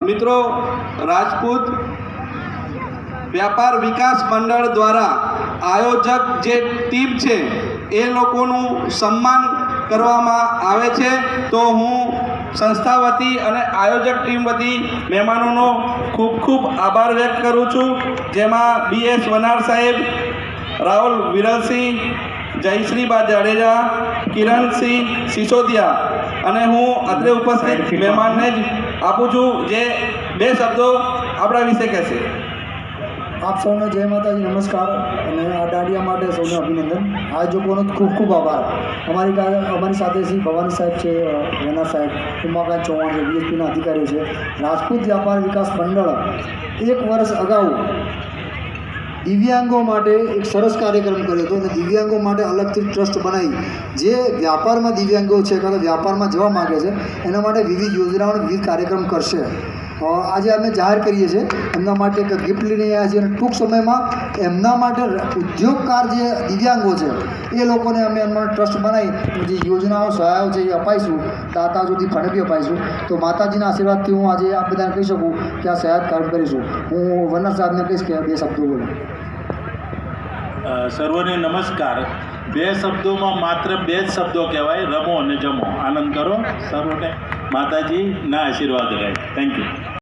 મિત્રો, રાજપૂત વ્યાપાર વિકાસ મંડળ દ્વારા આયોજક જે ટીમ છે એ લોકોનું સન્માન કરવામાં આવે છે, તો હું સંસ્થા વતી અને આયોજક ટીમ વતી મહેમાનોનો ખૂબ ખૂબ આભાર વ્યક્ત કરું છું, જેમાં BS વનાર સાહેબ, રાહુલ વિરલસિંહ, જયશ્રીબા જાડેજા, કિરણસિંહ સિસોદિયા અને હું અત્રે ઉપસ્થિત મહેમાનને જ આપું છું, જે બે શબ્દો આપણા વિશે કહેશે। આપ સૌને જય માતાજી, નમસ્કાર અને આ દાંડિયા માટે સૌને અભિનંદન। આયોજકોનો ખૂબ ખૂબ આભાર। અમારી સાથે શ્રી ભવાની સાહેબ છે, વનાર સાહેબ, ઉમાકાંત ચૌહાણ છે, BSPના અધિકારીઓ છે। રાજપૂત વ્યાપાર વિકાસ મંડળ 1 વર્ષ અગાઉ દિવ્યાંગો માટે એક સરસ કાર્યક્રમ કર્યો હતો અને દિવ્યાંગો માટે અલગથી ટ્રસ્ટ બનાવી, જે વ્યાપારમાં દિવ્યાંગો છે કાં તો વ્યાપારમાં જવા માગે છે એના માટે વિવિધ યોજનાઓ વિવિધ કાર્યક્રમ કરશે। આજે અમે જાહેર કરીએ છીએ એમના માટે એક ગિફ્ટ લઈને આવ્યા છીએ અને ટૂંક સમયમાં એમના માટે ઉદ્યોગકાર જે દિવ્યાંગો છે એ લોકોને અમે એમના ટ્રસ્ટ બનાવી જે યોજનાઓ સહાયો છે એ અપાઈશું, દાતા સુધી ફંડ બી અપાઈશું। તો માતાજીના આશીર્વાદથી હું આજે આ બધાને કહી શકું કે આ સહાયત કાર્ય કરીશું। હું વનર સાહેબને કહીશ કે 2 શબ્દો બોલો। સર્વને નમસ્કાર। 2 શબ્દોમાં માત્ર 2 જ શબ્દો કહેવાય, રમો અને જમો, આનંદ કરો। સર્વને માતાજીના આશીર્વાદ રહે। Thank you.